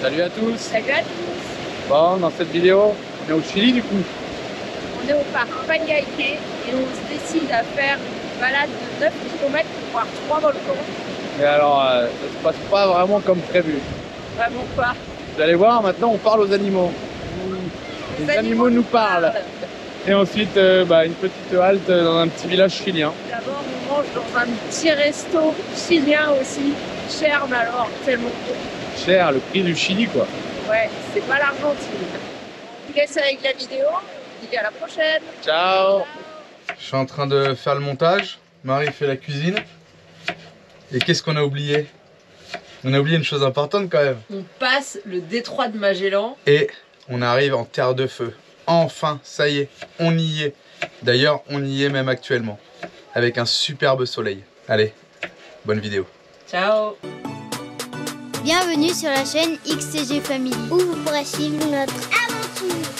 Salut à tous. Salut à tous. Bon, dans cette vidéo, on est au Chili du coup. On est au parc Pañaike et on se décide à faire une balade de 9 km pour voir 3 volcans. Mais alors, ça se passe pas vraiment comme prévu. Vraiment pas. Vous allez voir, maintenant on parle aux animaux. Les animaux nous parlent. Et ensuite, une petite halte dans un petit village chilien. D'abord, on mange dans un petit resto chilien aussi. Cher, mais alors tellement bon. Cher, le prix du Chili quoi. Ouais, c'est pas l'Argentine. On vous laisse avec la vidéo. On vous dit à la prochaine. Ciao. Je suis en train de faire le montage. Marie fait la cuisine. Et qu'est-ce qu'on a oublié? On a oublié une chose importante quand même. On passe le détroit de Magellan. Et on arrive en terre de feu. Enfin, ça y est, on y est. D'ailleurs, on y est même actuellement. Avec un superbe soleil. Allez, bonne vidéo. Ciao. Bienvenue sur la chaîne XCG Family, où vous pourrez suivre notre aventure.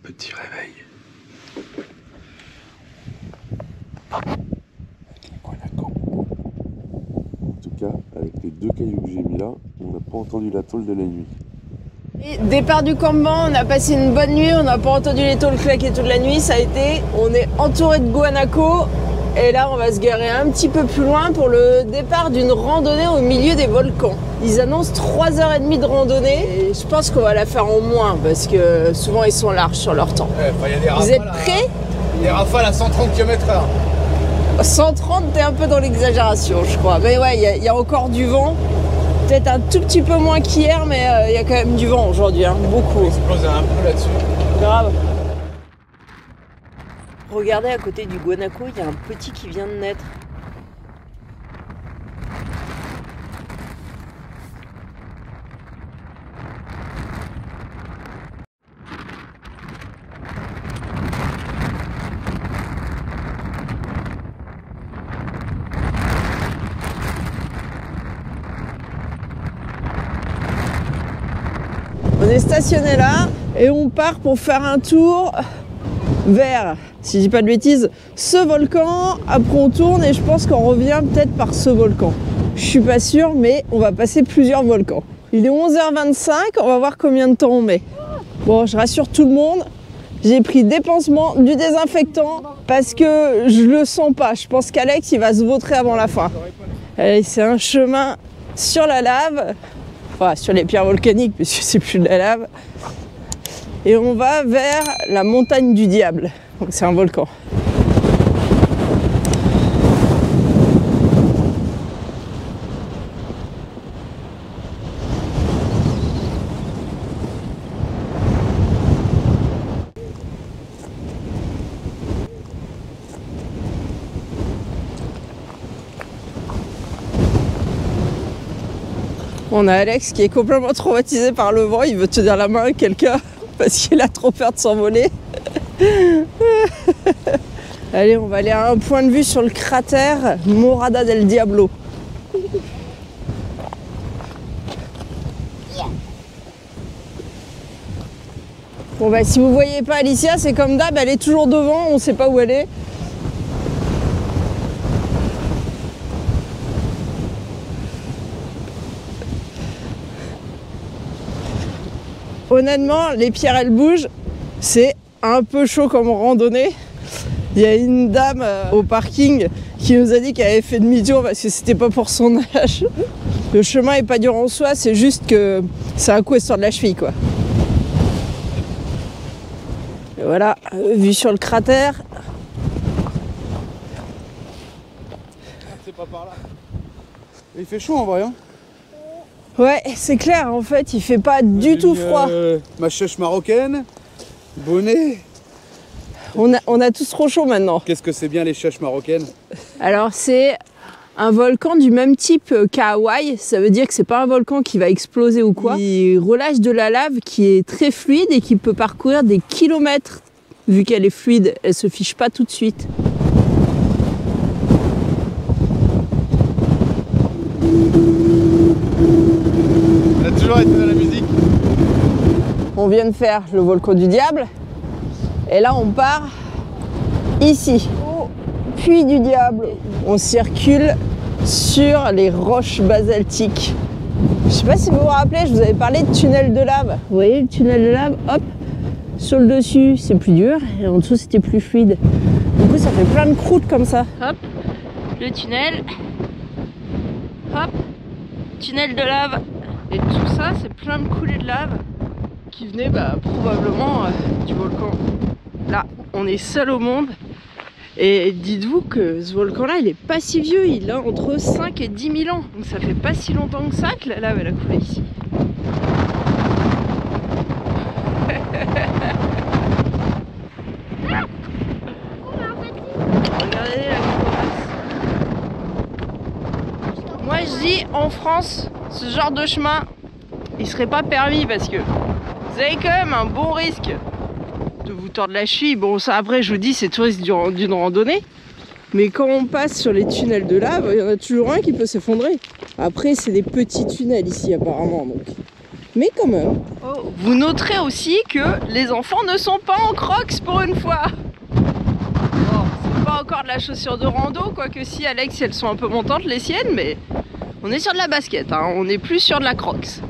Petit réveil. En tout cas, avec les deux cailloux que j'ai mis là, on n'a pas entendu la tôle de la nuit. Et départ du campement, on a passé une bonne nuit, on n'a pas entendu les tôles claquer toute la nuit, ça a été. On est entouré de guanacos et là on va se garer un petit peu plus loin pour le départ d'une randonnée au milieu des volcans. Ils annoncent 3h30 de randonnée et je pense qu'on va la faire en moins parce que souvent ils sont larges sur leur temps. Y a des Vous êtes prêts? Des rafales à 130 km/h. 130, t'es un peu dans l'exagération je crois. Mais ouais, il y a encore du vent. Peut-être un tout petit peu moins qu'hier, mais il y a quand même du vent aujourd'hui, hein, beaucoup. Explose un peu là-dessus. Grave. Regardez à côté du guanaco, il y a un petit qui vient de naître. On est stationné là et on part pour faire un tour vers, si je dis pas de bêtises, ce volcan. Après on tourne et je pense qu'on revient peut-être par ce volcan. Je suis pas sûre, mais on va passer plusieurs volcans. Il est 11h25, on va voir combien de temps on met. Bon, je rassure tout le monde, j'ai pris des pansements, du désinfectant parce que je le sens pas. Je pense qu'Alex il va se vautrer avant la fin. Allez, c'est un chemin sur la lave. Enfin, sur les pierres volcaniques, puisque c'est plus de la lave. Et on va vers la montagne du diable. Donc c'est un volcan. On a Alex qui est complètement traumatisé par le vent, il veut tenir la main à quelqu'un parce qu'il a trop peur de s'envoler. Allez, on va aller à un point de vue sur le cratère Morada del Diablo. Bon bah si vous voyez pas Alicia, c'est comme d'hab, elle est toujours devant, on sait pas où elle est. Honnêtement, les pierres elles bougent, c'est un peu chaud comme randonnée. Il y a une dame au parking qui nous a dit qu'elle avait fait demi-tour parce que c'était pas pour son âge. Le chemin est pas dur en soi, c'est juste que c'est un coup sur de la cheville quoi. Et voilà, vue sur le cratère. C'est pas par là. Il fait chaud en vrai, hein? Ouais, c'est clair, en fait, il fait pas du tout froid. Ma chèche marocaine, bonnet. On a tous trop chaud maintenant. Qu'est-ce que c'est bien les chèches marocaines? Alors c'est un volcan du même type qu'à Hawaï. Ça veut dire que c'est pas un volcan qui va exploser ou quoi. Il relâche de la lave qui est très fluide et qui peut parcourir des kilomètres. Vu qu'elle est fluide, elle se fiche pas tout de suite. Elle a toujours été dans la musique. On vient de faire le volcan du diable. Et là, on part ici, au puits du diable. On circule sur les roches basaltiques. Je sais pas si vous vous rappelez, je vous avais parlé de tunnel de lave. Vous voyez le tunnel de lave, hop, sur le dessus, c'est plus dur, et en dessous, c'était plus fluide. Du coup, ça fait plein de croûtes comme ça. Hop, le tunnel. Hop, tunnel de lave. Et tout ça, c'est plein de coulées de lave qui venaient probablement du volcan. Là, on est seul au monde. Et dites-vous que ce volcan-là, il est pas si vieux. Il a entre 5 et 10 000 ans. Donc ça fait pas si longtemps que ça que la lave, elle a coulé ici. Regardez la crevasse. Moi, je dis, en France, ce genre de chemin, il serait pas permis parce que vous avez quand même un bon risque de vous tordre la cheville. Bon, ça après, je vous dis, c'est tout risque d'une randonnée. Mais quand on passe sur les tunnels de lave, il y en a toujours un qui peut s'effondrer. Après, c'est des petits tunnels ici, apparemment. Donc. Mais quand même. Oh, vous noterez aussi que les enfants ne sont pas en crocs pour une fois. Bon, c'est pas encore de la chaussure de rando, quoique si, Alex, elles sont un peu montantes, les siennes, mais on est sur de la basket, hein. On est plus sur de la crocs.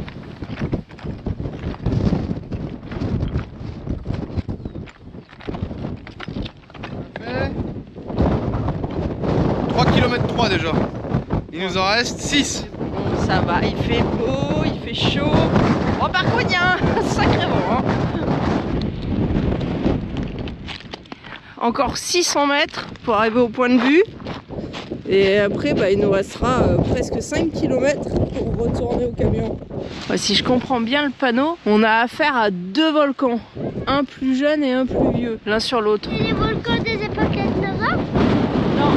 3 km 3 déjà. Il nous en reste 6. Bon, ça va, il fait beau, il fait chaud. Oh, par contre, il y a un sacré vent. Hein. Encore 600 mètres pour arriver au point de vue. Et après, il nous restera presque 5 km pour retourner au camion. Si je comprends bien le panneau, on a affaire à 2 volcans. Un plus jeune et un plus vieux, l'un sur l'autre. C'est les volcans des époques dinosaures? Non,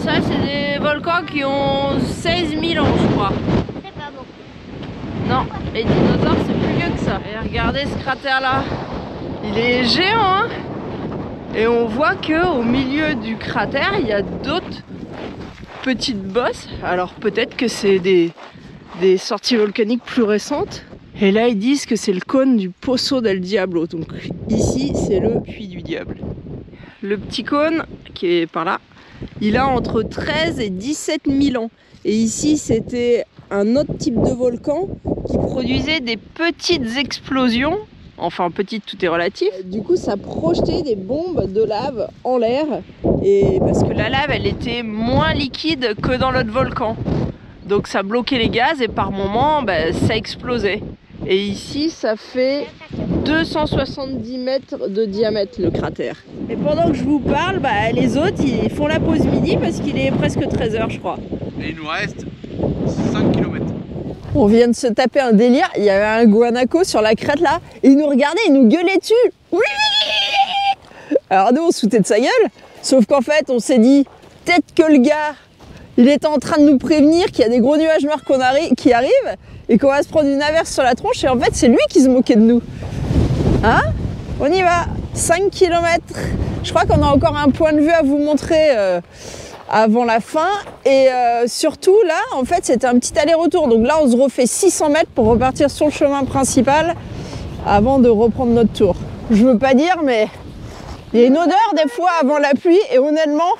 ça c'est des volcans qui ont 16 000 ans, je crois. C'est pas beaucoup. Non, les dinosaures c'est plus vieux que ça. Et regardez ce cratère là, il est géant, hein. Et on voit que au milieu du cratère, il y a d'autres petites bosses. Alors peut-être que c'est des sorties volcaniques plus récentes. Et là ils disent que c'est le cône du Pozo del Diablo. Donc ici c'est le puits du diable. Le petit cône qui est par là, il a entre 13 et 17 000 ans. Et ici c'était un autre type de volcan qui produisait des petites explosions. Enfin petite, tout est relatif. Du coup ça projetait des bombes de lave en l'air. Et parce que la lave elle était moins liquide que dans l'autre volcan. Donc ça bloquait les gaz et par moments ça explosait. Et ici ça fait 270 mètres de diamètre le cratère. Et pendant que je vous parle, les autres ils font la pause midi parce qu'il est presque 13h je crois. Et il nous reste 5 km. On vient de se taper un délire, il y avait un guanaco sur la crête là, et il nous regardait, il nous gueulait dessus. Oui. Alors nous on se foutait de sa gueule, sauf qu'en fait on s'est dit, peut-être que le gars, il était en train de nous prévenir qu'il y a des gros nuages noirs qui arrivent, et qu'on va se prendre une averse sur la tronche, et en fait c'est lui qui se moquait de nous. Hein? On y va, 5 km. Je crois qu'on a encore un point de vue à vous montrer avant la fin, et surtout là en fait c'était un petit aller-retour, donc là on se refait 600 mètres pour repartir sur le chemin principal avant de reprendre notre tour. Je veux pas dire mais il y a une odeur des fois avant la pluie, et honnêtement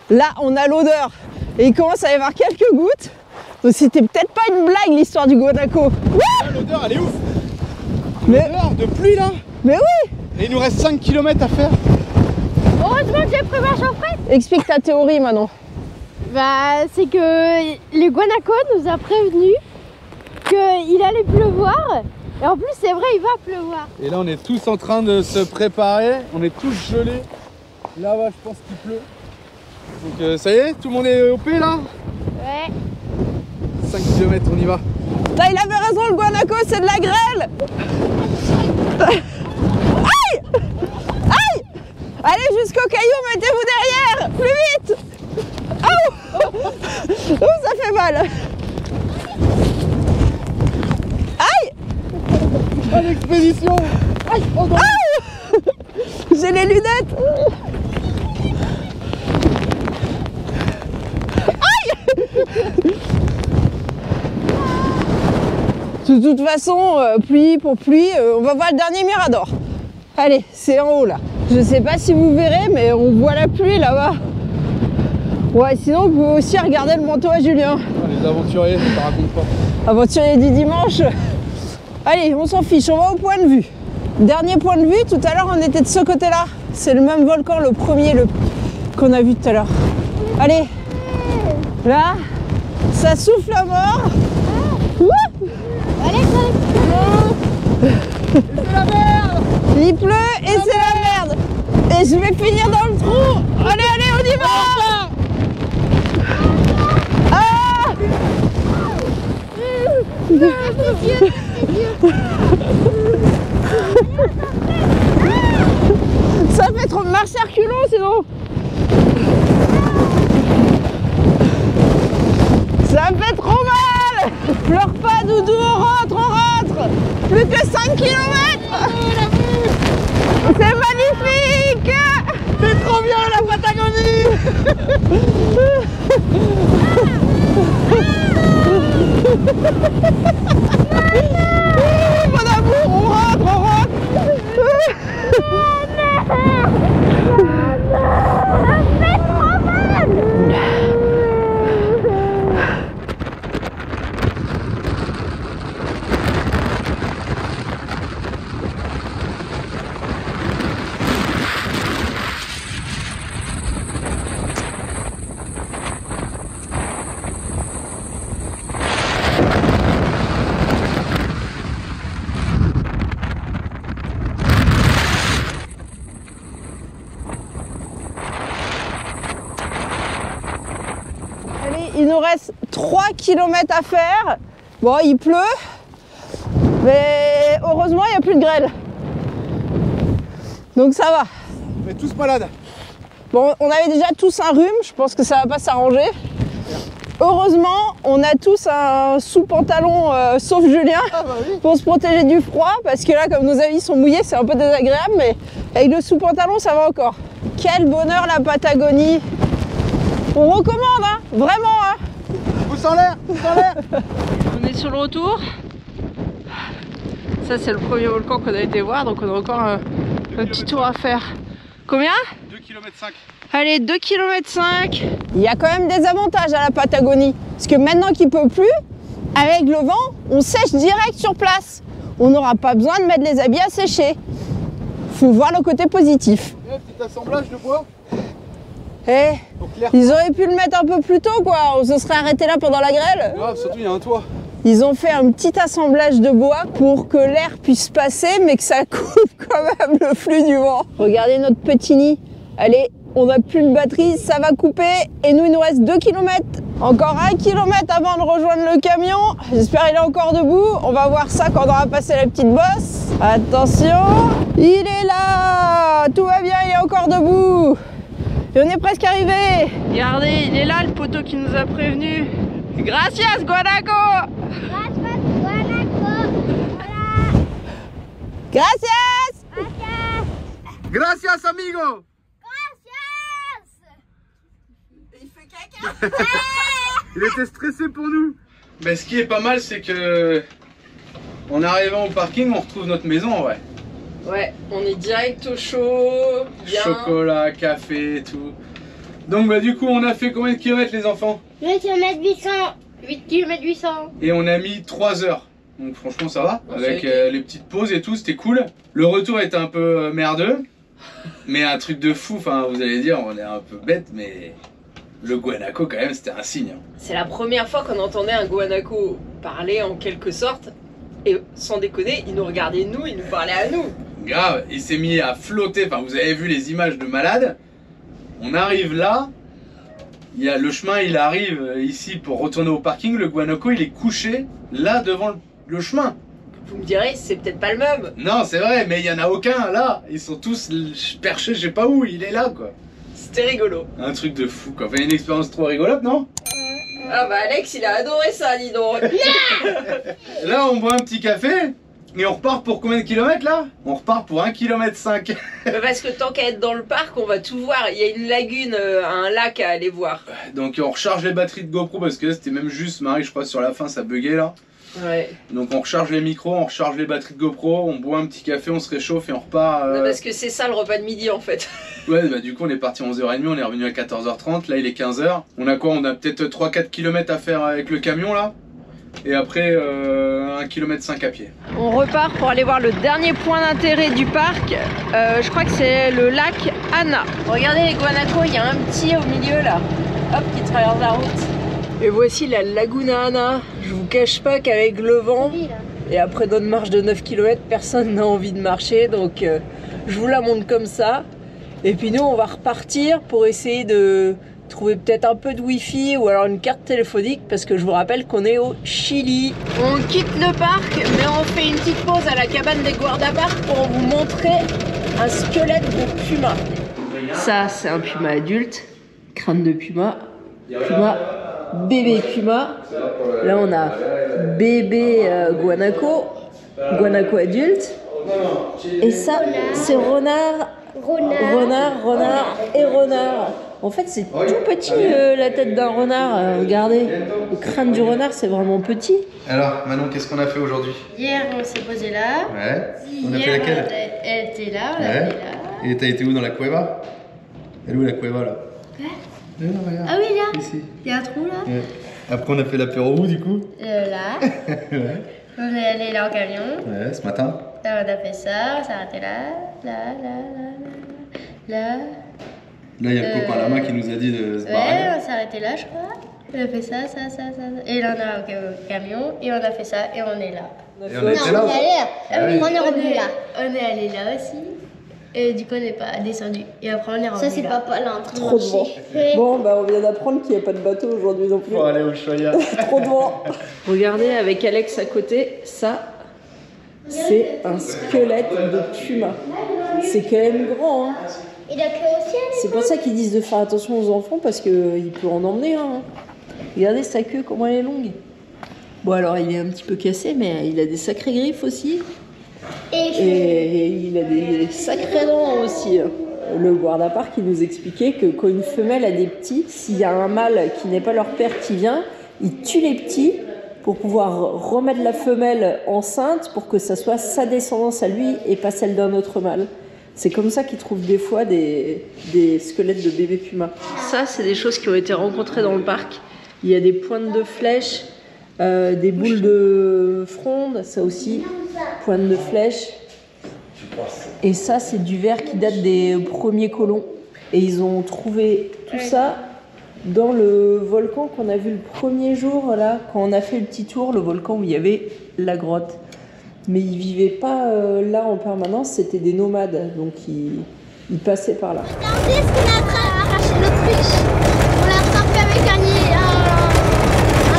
là on a l'odeur et il commence à y avoir quelques gouttes, donc c'était peut-être pas une blague l'histoire du guanaco. L'odeur elle est ouf. Mais l'odeur de pluie là. Mais oui. Et il nous reste 5 km à faire. Heureusement que j'ai pris ma chaufferette. Explique ta théorie Manon. C'est que les guanacos nous a prévenu qu'il allait pleuvoir. Et en plus c'est vrai, il va pleuvoir. Et là on est tous en train de se préparer. On est tous gelés. Là-bas je pense qu'il pleut. Donc ça y est, tout le monde est OP là. Ouais. 5 km, on y va. Là il avait raison, le guanaco c'est de la grêle. Aïe. Aïe. Allez jusqu'au caillou, mettez-vous derrière. Plus vite. Oh. Ah j'ai les lunettes. De toute façon, pluie pour pluie, on va voir le dernier mirador. Allez, c'est en haut là. Je sais pas si vous verrez, mais on voit la pluie là-bas. Ouais, sinon vous pouvez aussi regarder le manteau à Julien. Les aventuriers, je te raconte pas. Aventurier du dimanche. Allez, on s'en fiche, on va au point de vue. Dernier point de vue, tout à l'heure on était de ce côté-là. C'est le même volcan, le premier qu'on a vu tout à l'heure. Allez, là, ça souffle à mort. Allez, C'est la merde. Il pleut et c'est la merde. Et je vais finir dans le trou. Allez, allez, on y va. Ah ça fait trop marcher à reculons sinon. Ça fait trop mal. Pleure pas Doudou, on rentre, on rentre. Plus que 5 km. C'est magnifique. C'est trop bien la Patagonie. Mon amour, on rentre, on rentre. Il nous reste 3 km à faire. Bon, il pleut, mais heureusement, il n'y a plus de grêle. Donc ça va. On est tous malades. Bon, on avait déjà tous un rhume, je pense que ça va pas s'arranger. Heureusement, on a tous un sous-pantalon, sauf Julien, pour se protéger du froid, parce que là, comme nos habits sont mouillés, c'est un peu désagréable, mais avec le sous-pantalon, ça va encore. Quel bonheur la Patagonie! On recommande, hein, vraiment, hein. Pouce en l'air, pouce en l'air. On est sur le retour. Ça, c'est le premier volcan qu'on a été voir, donc on a encore un petit tour à faire. Combien? 2,5 km. Allez, 2,5 km. Il y a quand même des avantages à la Patagonie. Parce que maintenant qu'il ne peut plus, avec le vent, on sèche direct sur place. On n'aura pas besoin de mettre les habits à sécher. Faut voir le côté positif. Un petit assemblage de bois. Eh, ils auraient pu le mettre un peu plus tôt, quoi. On se serait arrêté là pendant la grêle. Grave, surtout il y a un toit. Ils ont fait un petit assemblage de bois pour que l'air puisse passer, mais que ça coupe quand même le flux du vent. Regardez notre petit nid. Allez, on n'a plus de batterie, ça va couper. Et nous, il nous reste 2 km. Encore 1 km avant de rejoindre le camion. J'espère qu'il est encore debout. On va voir ça quand on aura passé la petite bosse. Attention, il est là. Tout va bien, il est encore debout. Et on est presque arrivé. Regardez, il est là, le poteau qui nous a prévenu. Gracias, Guanaco. Gracias, Guanaco. Hola. Gracias. Gracias. Gracias, amigo. Gracias. Il fait caca. Il était stressé pour nous. Mais ce qui est pas mal, c'est que en arrivant au parking, on retrouve notre maison en vrai. Ouais, on est direct au chaud, bien. Chocolat, café et tout. Donc bah du coup, on a fait combien de kilomètres les enfants? 8 km 800. 8 km 800. Et on a mis 3 heures. Donc franchement ça va, Oh, avec les petites pauses et tout, c'était cool. Le retour était un peu merdeux, mais un truc de fou, enfin vous allez dire on est un peu bête, mais le guanaco quand même c'était un signe. C'est la première fois qu'on entendait un guanaco parler en quelque sorte, et sans déconner, il nous regardait nous, il nous parlait à nous. Grave, il s'est mis à flotter, enfin vous avez vu les images de malade. On arrive là, il y a le chemin, il arrive ici pour retourner au parking, le guanaco il est couché là devant le chemin. Vous me direz, c'est peut-être pas le même. Non c'est vrai, mais il y en a aucun là, ils sont tous perchés je sais pas où, il est là quoi. C'était rigolo. Un truc de fou quoi, enfin une expérience trop rigolote non? Ah bah Alex il a adoré ça, dis donc. Là on boit un petit café, Et on repart pour combien de kilomètres là? On repart pour 1,5 km. Parce que tant qu'à être dans le parc, on va tout voir. Il y a une lagune, un lac à aller voir. Donc on recharge les batteries de GoPro parce que là c'était même juste, Marie je crois sur la fin ça buguait là. Ouais. Donc on recharge les micros, on recharge les batteries de GoPro, on boit un petit café, on se réchauffe et on repart. Non, parce que c'est ça le repas de midi en fait. Ouais, bah du coup on est parti à 11h30, on est revenu à 14h30, là il est 15h. On a quoi? On a peut-être 3-4 km à faire avec le camion là. Et après 1,5 km à pied. On repart pour aller voir le dernier point d'intérêt du parc. Je crois que c'est le lac Anna. Regardez les guanacos, il y a un petit au milieu là, hop, qui traverse la route. Et voici la Laguna Anna. Je vous cache pas qu'avec le vent et après notre marche de 9 km, personne n'a envie de marcher, donc je vous la montre comme ça. Et puis nous on va repartir pour essayer de trouver peut-être un peu de wifi ou alors une carte téléphonique parce que je vous rappelle qu'on est au Chili. On quitte le parc mais on fait une petite pause à la cabane des guarda-parcs pour vous montrer un squelette de puma. Ça c'est un puma adulte, crâne de puma, puma, bébé puma. Là on a bébé guanaco, guanaco adulte. Et ça c'est renard, renard et renard. En fait, c'est tout petit la tête d'un renard. Regardez, le crâne du renard, c'est vraiment petit. Alors, Manon, qu'est-ce qu'on a fait aujourd'hui? Hier, on s'est posé là. Ouais. On a Hier, fait laquelle? Elle était là, on Ouais. était là. Et t'as été où dans la cueva? Elle est où la cueva là? Quoi? Regarde. Ah oui, là. Ici. Il y a un trou là. Ouais. Après, on a fait l'apéro où du coup? Là. Ouais. On est allé là en camion. Ouais, ce matin. Là, on a fait ça. On s'est arrêté là. Là. Là, il y a le copain lama qui nous a dit de se Ouais, barrer. on s'est arrêté là, je crois. On a fait ça. Et là, on a un camion. Et on a fait ça. Et on est là. Et on était là. Ah oui. On est revenu là. On est allé là aussi. Et du coup, on n'est pas descendu. Et après, on est revenu. Ça, c'est papa là en train de Trop de vent. marcher. Bon, bah on vient d'apprendre qu'il n'y a pas de bateau aujourd'hui non plus. Pour aller au Choya. Trop de vent. Regardez avec Alex à côté, ça, c'est un squelette de puma. C'est quand même grand, hein. Il a créé au ciel. C'est pour ça qu'ils disent de faire attention aux enfants parce qu'il peut en emmener un. Hein. Regardez sa queue, comment elle est longue. Bon, alors il est un petit peu cassé, mais il a des sacrées griffes aussi. Et il a des sacrées dents aussi. Le guarda-parc il nous expliquait que quand une femelle a des petits, s'il y a un mâle qui n'est pas leur père qui vient, il tue les petits pour pouvoir remettre la femelle enceinte pour que ça soit sa descendance à lui et pas celle d'un autre mâle. C'est comme ça qu'ils trouvent des fois des squelettes de bébés pumas. Ça, c'est des choses qui ont été rencontrées dans le parc. Il y a des pointes de flèches, des boules de fronde, ça aussi, pointes de flèches. Et ça, c'est du verre qui date des premiers colons. Et ils ont trouvé tout ça dans le volcan qu'on a vu le premier jour, là, quand on a fait le petit tour, le volcan où il y avait la grotte. Mais ils vivaient pas là en permanence, c'était des nomades, donc ils passaient par là. Regardez ce qu'on a arraché l'autruche. On l'a attrapé avec un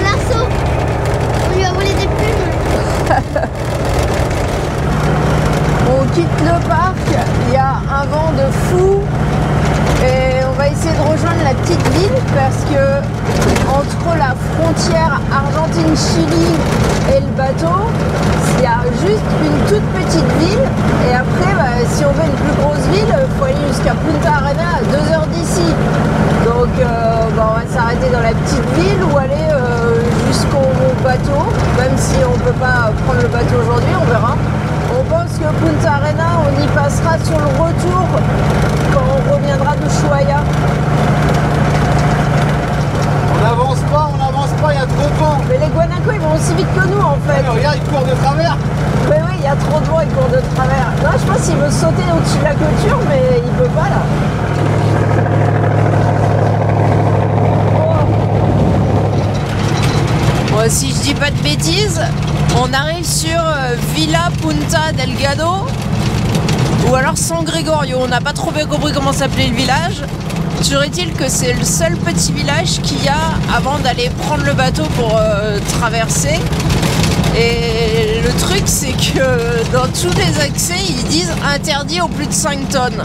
lasso. On lui a volé des plumes. On quitte le parc, il y a un vent de fou et on va essayer de rejoindre la petite ville parce que entre la frontière Argentine-Chili et le bateau, il y a juste une toute petite ville et après si on veut une plus grosse ville, il faut aller jusqu'à Punta Arenas à 2 heures d'ici. Donc on va s'arrêter dans la petite ville ou aller jusqu'au bateau, même si on ne peut pas prendre le bateau aujourd'hui, on verra. On pense que Punta Arenas, on y passera sur le retour quand on reviendra d'Ushuaia. On n'avance pas, il y a trop de vent. Mais les guanacos, ils vont aussi vite que nous en fait. Regarde, ils courent de travers. Mais oui, il y a trop de vent, ils courent de travers. Non, je pense qu'il veut sauter au-dessus de la clôture, mais il peut pas là. Oh. Bon, si je dis pas de bêtises, on arrive sur Villa Punta Delgado ou alors San Gregorio. On n'a pas trop bien compris comment s'appelait le village. Toujours est-il que c'est le seul petit village qu'il y a avant d'aller prendre le bateau pour traverser. Et le truc, c'est que dans tous les accès, ils disent interdit aux plus de 5 tonnes.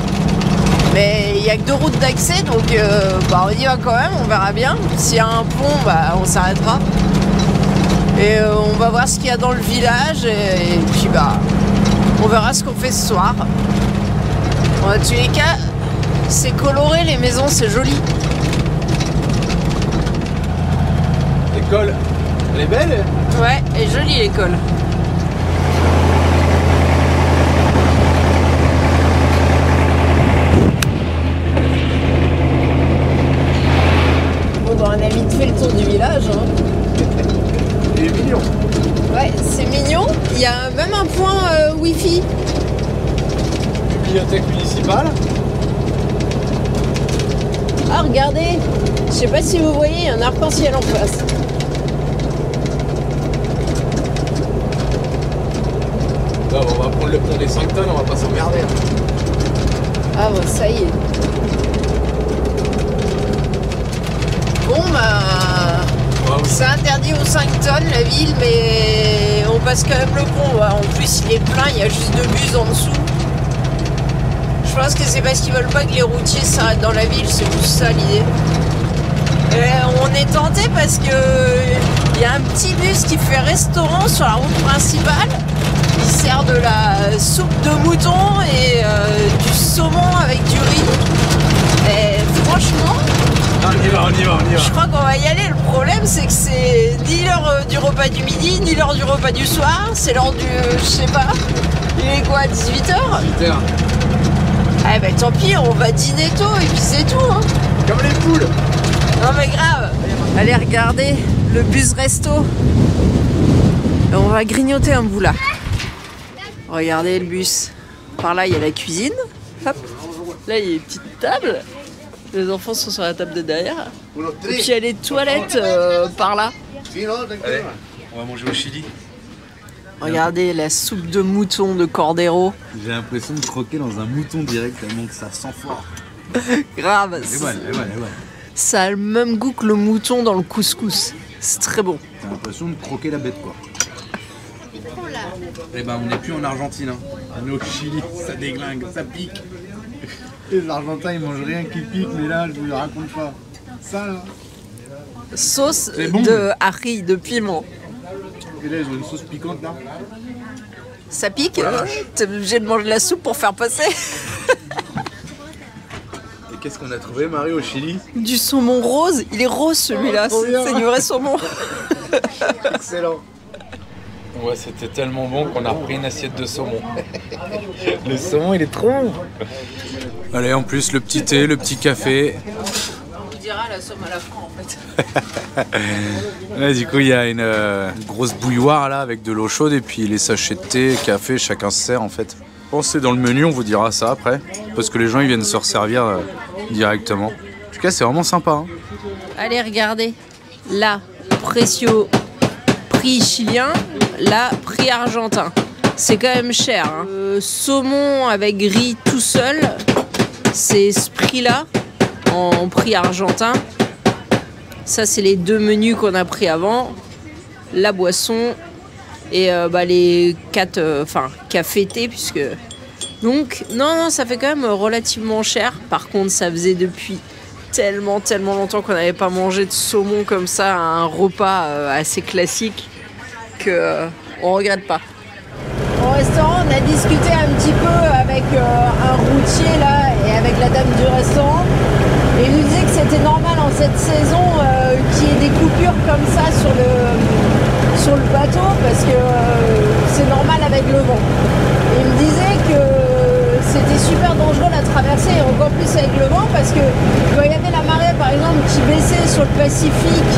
Mais il n'y a que 2 routes d'accès, donc on y va quand même, on verra bien. S'il y a un pont, on s'arrêtera. Et on va voir ce qu'il y a dans le village et puis bah on verra ce qu'on fait ce soir. Bon, dans tous les cas, c'est coloré les maisons, c'est joli. L'école, elle est belle? Ouais, elle est jolie l'école. Bon bah on a vite fait le tour du village. Hein. Il est mignon. Ouais, c'est mignon. Il y a même un point Wi-Fi. Bibliothèque municipale. Ah regardez, je sais pas si vous voyez, il y a un arc-en-ciel en face. Là, on va prendre le pont des 5 tonnes, on va pas s'emmerder. Ah bon, ça y est. Bon bah... C'est interdit aux 5 tonnes la ville, mais on passe quand même le pont. En plus il est plein, il y a juste 2 bus en dessous. Je pense que c'est parce qu'ils veulent pas que les routiers s'arrêtent dans la ville, c'est juste ça l'idée. On est tenté parce que il y a un petit bus qui fait restaurant sur la route principale. Il sert de la soupe de mouton et du saumon avec du riz. Et franchement... On y va, on y va, on y va. Je crois qu'on va y aller. Le problème, c'est que c'est ni l'heure du repas du midi, ni l'heure du repas du soir. C'est l'heure du... je sais pas. Il est quoi, 18h? 18h. Ah bah tant pis, on va dîner tôt et puis c'est tout. Hein. Comme les poules. Non mais grave. Allez, regardez le bus resto. Et on va grignoter un bout là. Regardez le bus. Par là, il y a la cuisine. Hop. Là, il y a une petite table. Les enfants sont sur la table de derrière. Et puis il y a les toilettes par là. Allez, on va manger au Chili. Regardez la soupe de mouton de Cordero. J'ai l'impression de croquer dans un mouton direct tellement que ça sent fort. Grave. Elle est bonne, elle est bonne, elle est bonne. Ça a le même goût que le mouton dans le couscous. C'est très bon. T'as l'impression de croquer la bête quoi. Eh ben on n'est plus en Argentine, hein. On est au Chili, ça déglingue, ça pique. Les Argentins ils mangent rien qui pique, mais là je vous le raconte pas. Ça là. Sauce bon. de ají, de piment. Et là ils ont une sauce piquante là. Ça pique? T'es obligé de manger de la soupe pour faire passer. Et qu'est-ce qu'on a trouvé Marie au Chili? Du saumon rose. Il est rose celui-là, c'est du vrai saumon. Excellent. Ouais, c'était tellement bon qu'on a repris une assiette de saumon. Le saumon, il est trop bon. Allez, en plus, le petit thé, le petit café. On vous dira la somme à la fin en fait. Là, du coup, il y a une grosse bouilloire là avec de l'eau chaude et puis les sachets de thé, café, chacun se sert en fait. Je pense que c'est dans le menu, on vous dira ça après. Parce que les gens, ils viennent se resservir directement. En tout cas, c'est vraiment sympa. Hein. Allez, regardez. Là, Precio, prix chilien. Là, prix argentin. C'est quand même cher. Hein. Saumon avec riz tout seul, c'est ce prix-là en prix argentin. Ça, c'est les 2 menus qu'on a pris avant. La boisson et les 4 café-thé puisque... Donc, non, ça fait quand même relativement cher. Par contre, ça faisait depuis tellement longtemps qu'on n'avait pas mangé de saumon comme ça à un repas assez classique que on regrette pas. Au restaurant, on a discuté un petit peu avec un routier là et avec la dame du restaurant. Et il nous disait que c'était normal en cette saison qu'il y ait des coupures comme ça sur le bateau parce que c'est normal avec le vent. Et il me disait que c'était super dangereux la traversée et encore plus avec le vent parce que quand il y avait la marée par exemple qui baissait sur le Pacifique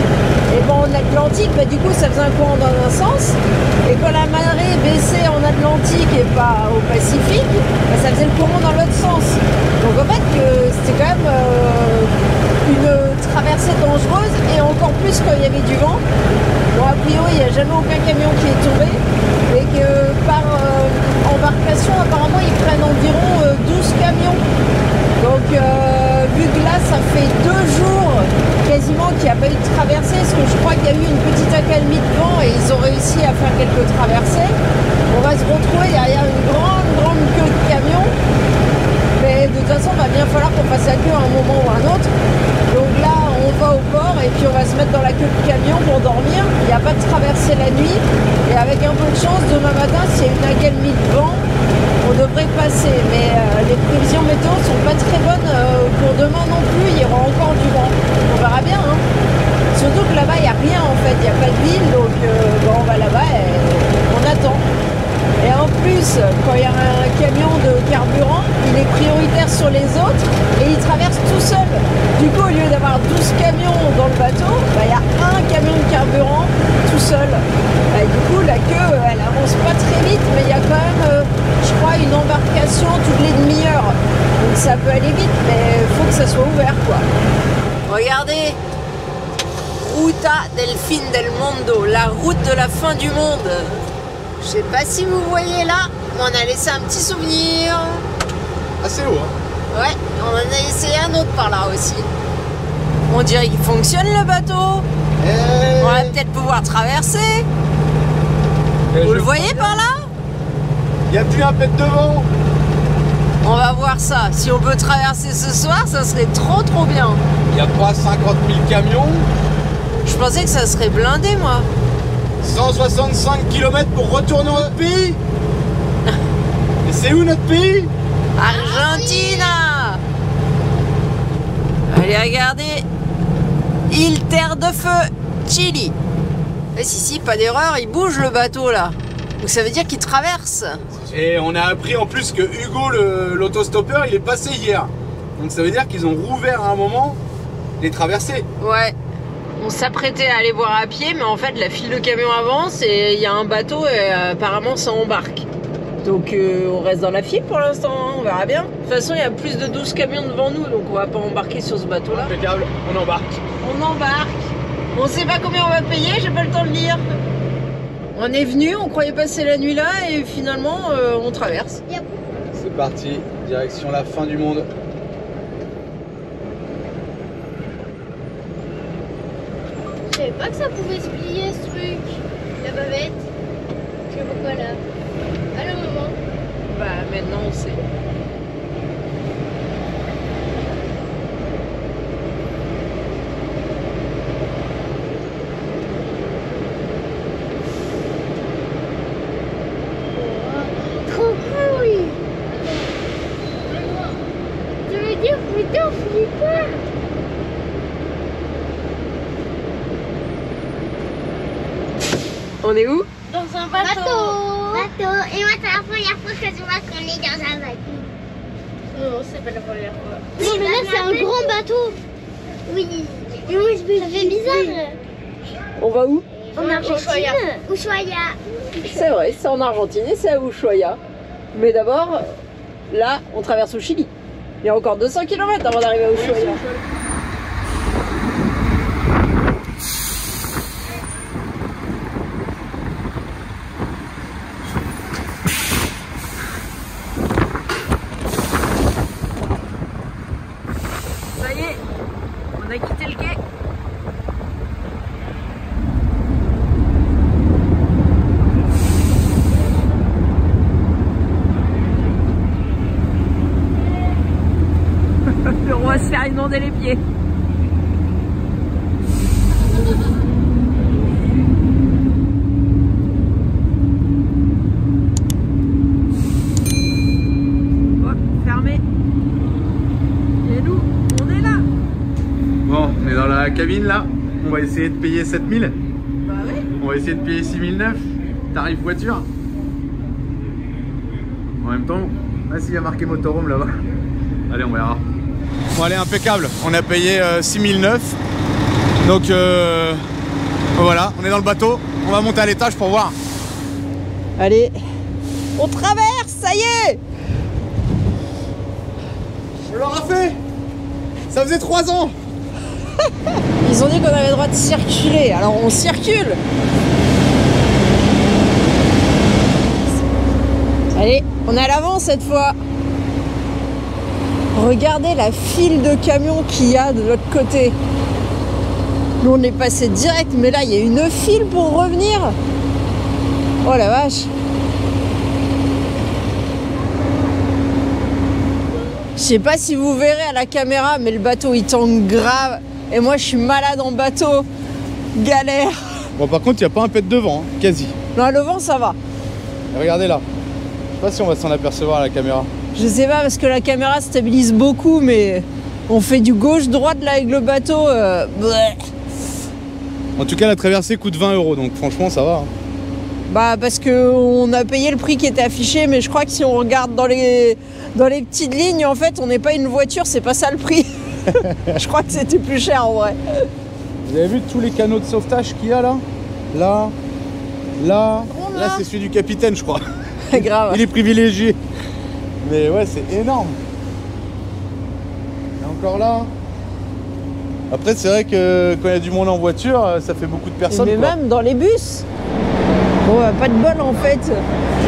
et en Atlantique, du coup ça faisait un courant dans un sens et quand la marée baissait en Atlantique et pas au Pacifique, ça faisait le courant dans l'autre sens. Donc en fait c'était quand même une traversée dangereuse et encore plus quand il y avait du vent. Bon a priori il n'y a jamais aucun camion qui est tombé et que par embarcation apparemment ils prennent environ 12 camions. Donc vu que là ça fait 2 jours quasiment qu'il n'y a pas eu de traversée, parce que je crois qu'il y a eu une petite accalmie de vent et ils ont réussi à faire quelques traversées, on va se retrouver derrière une grande queue de camions. Mais de toute façon il va bien falloir qu'on fasse la queue à un moment ou à un autre. Donc là on va au port et puis on va se mettre dans la queue de camion pour dormir. Il n'y a pas pas de traverser la nuit. Et avec un peu de chance, demain matin, s'il y a une accalmie de vent, on devrait passer. Mais les prévisions météo sont pas très bonnes pour demain non plus. Il y aura encore du vent. On verra bien. Hein. Surtout que là-bas, il n'y a rien en fait. Il n'y a pas de ville. Donc bon, on va là-bas et on attend. Et en plus, quand il y a un camion de carburant, il est prioritaire sur les autres et il traverse tout seul. Du coup, au lieu d'avoir 12 camions dans le bateau, bah, il y a un camion de carburant tout seul. Et du coup, la queue, elle avance pas très vite, mais il y a quand même, je crois, une embarcation toutes les demi-heures. Donc ça peut aller vite, mais il faut que ça soit ouvert, quoi. Regardez, Ruta del Fin del Mondo, la route de la fin du monde. Je sais pas si vous voyez là, on a laissé un petit souvenir. Assez haut, hein. Ouais, on en a essayé un autre par là aussi. On dirait qu'il fonctionne le bateau. On va peut-être pouvoir traverser. Vous le voyez par là? Il n'y a plus un pet de vent. On va voir ça. Si on peut traverser ce soir, ça serait trop bien. Il n'y a pas 50 000 camions. Je pensais que ça serait blindé, moi. 165 km pour retourner dans notre pays. Et c'est où notre pays? Argentine. Allez, regardez. Île Terre de Feu, Chili. Et si, pas d'erreur, il bouge le bateau là. Donc ça veut dire qu'il traverse. Et on a appris en plus que Hugo, l'autostoppeur, il est passé hier. Donc ça veut dire qu'ils ont rouvert à un moment les traversées. Ouais. On s'apprêtait à aller voir à pied, mais en fait la file de camions avance et il y a un bateau et apparemment ça embarque. Donc on reste dans la file pour l'instant, hein, on verra bien. De toute façon il y a plus de 12 camions devant nous, donc on va pas embarquer sur ce bateau là. Impeccable, on embarque. On embarque. On sait pas combien on va payer, j'ai pas le temps de lire. On est venu, on croyait passer la nuit là et finalement on traverse. C'est parti, direction la fin du monde. Je savais pas que ça pouvait se plier ce truc. La bavette. Je sais pas pourquoi là. Allô maman. Bah maintenant on sait. Trop cool. Tu veux dire putain flipper. On est où? Dans un bateau. Et moi, c'est la première fois que je vois qu'on est dans un bateau. Non, c'est pas la première fois. Non, mais là, c'est un grand bateau. Oui. Et moi, ça fait bizarre. On va où? En Argentine. Ushuaia. C'est vrai, c'est en Argentine et c'est à Ushuaia. Mais d'abord, là, on traverse au Chili. Il y a encore 200 km avant d'arriver à Ushuaia. Ça y est, on a quitté le quai. On va se faire inonder les pieds. Hop, fermé. Et nous, on est là. Bon, on est dans la cabine là. On va essayer de payer 7000. Bah oui. On va essayer de payer 6009. Tarif voiture. En même temps, ah si, il y a marqué motorhome là-bas. Allez, on verra. Bon, allez, impeccable. On a payé 6009. Donc voilà, on est dans le bateau. On va monter à l'étage pour voir. Allez, on traverse, ça y est. On l'aura fait. Ça faisait 3 ans. Ils ont dit qu'on avait le droit de circuler, alors on circule. Allez, on est à l'avant cette fois. Regardez la file de camions qu'il y a de l'autre côté. Nous on est passé direct, mais là il y a une file pour revenir. Oh la vache. Je sais pas si vous verrez à la caméra, mais le bateau il tangue grave. Et moi je suis malade en bateau. Galère. Bon, par contre, il n'y a pas un pet de vent, hein, quasi. Non, le vent, ça va. Et regardez là. Je sais pas si on va s'en apercevoir à la caméra. Je sais pas, parce que la caméra stabilise beaucoup, mais on fait du gauche-droite là avec le bateau. En tout cas, la traversée coûte 20 €, donc franchement, ça va. Hein. Bah, parce qu'on a payé le prix qui était affiché, mais je crois que si on regarde dans les petites lignes, en fait, on n'est pas une voiture, c'est pas ça le prix. Je crois que c'était plus cher en vrai. Vous avez vu tous les canaux de sauvetage qu'il y a là? Là, là, là, c'est celui du capitaine, je crois. Grave. Il est privilégié. Mais ouais, c'est énorme. Et encore là. Après, c'est vrai que quand il y a du monde en voiture, ça fait beaucoup de personnes. Mais quoi. même dans les bus. Bon, bah, pas de bol en fait.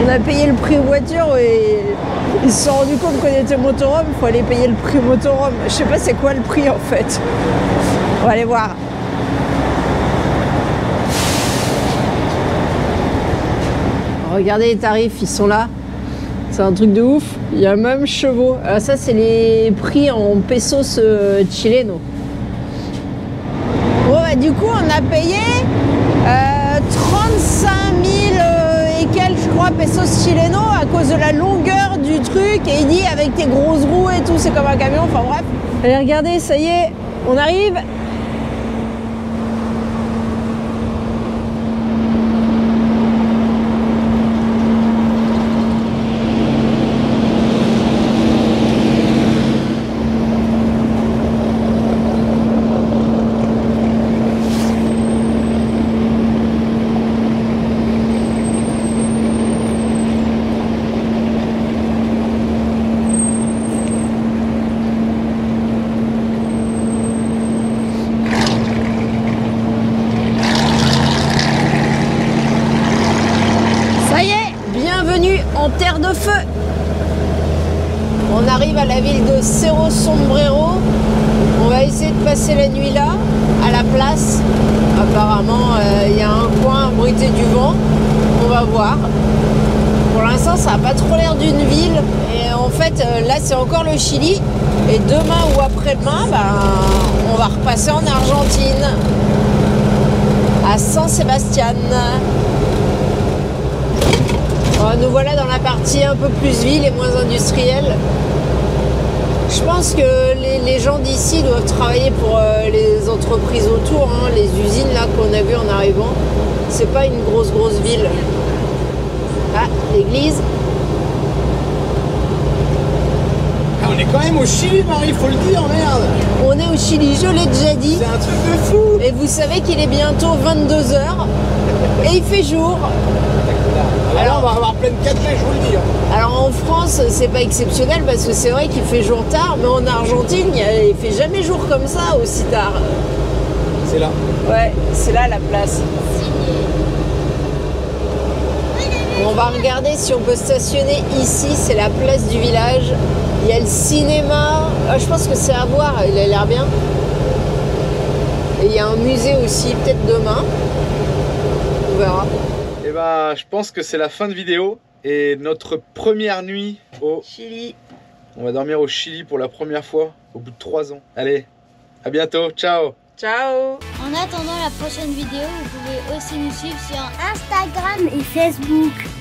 On a payé le prix voiture et ils se sont rendus compte qu'on était motorhome. Il faut aller payer le prix motorhome. Je sais pas c'est quoi le prix en fait. On va aller voir. Regardez les tarifs, ils sont là. C'est un truc de ouf. Il y a même chevaux. Alors ça, c'est les prix en pesos chilenos. Bon, bah, du coup, on a payé 35 000 et quelques, je crois, pesos chilenos à cause de la longueur du truc. Et il dit avec tes grosses roues et tout, c'est comme un camion. Enfin bref. Allez, regardez, ça y est, on arrive. En terre de feu. On arrive à la ville de Cerro Sombrero. On va essayer de passer la nuit là, à la place. Apparemment, il y a un coin abrité du vent. On va voir. Pour l'instant, ça n'a pas trop l'air d'une ville. Et en fait, là, c'est encore le Chili. Et demain ou après-demain, on va repasser en Argentine, à San Sebastián. Nous voilà dans la partie un peu plus ville et moins industrielle. Je pense que les gens d'ici doivent travailler pour les entreprises autour, hein, les usines là qu'on a vues en arrivant. C'est pas une grosse ville. Ah, l'église. Ah, on est quand même au Chili, Marie, faut le dire, merde. On est au Chili, je l'ai déjà dit. C'est un truc de fou. Et vous savez qu'il est bientôt 22 h et il fait jour. Alors on va avoir plein de 4G, je vous le dis. Alors en France, c'est pas exceptionnel parce que c'est vrai qu'il fait jour tard, mais en Argentine, il fait jamais jour comme ça aussi tard. C'est là. Ouais, c'est là la place. Bon, on va regarder si on peut stationner ici, c'est la place du village. Il y a le cinéma, je pense que c'est à voir, il a l'air bien. Et il y a un musée aussi, peut-être demain. On verra. Et bah, je pense que c'est la fin de vidéo et notre première nuit au Chili. On va dormir au Chili pour la première fois au bout de 3 ans. Allez, à bientôt, ciao. Ciao. En attendant la prochaine vidéo, vous pouvez aussi nous suivre sur Instagram et Facebook.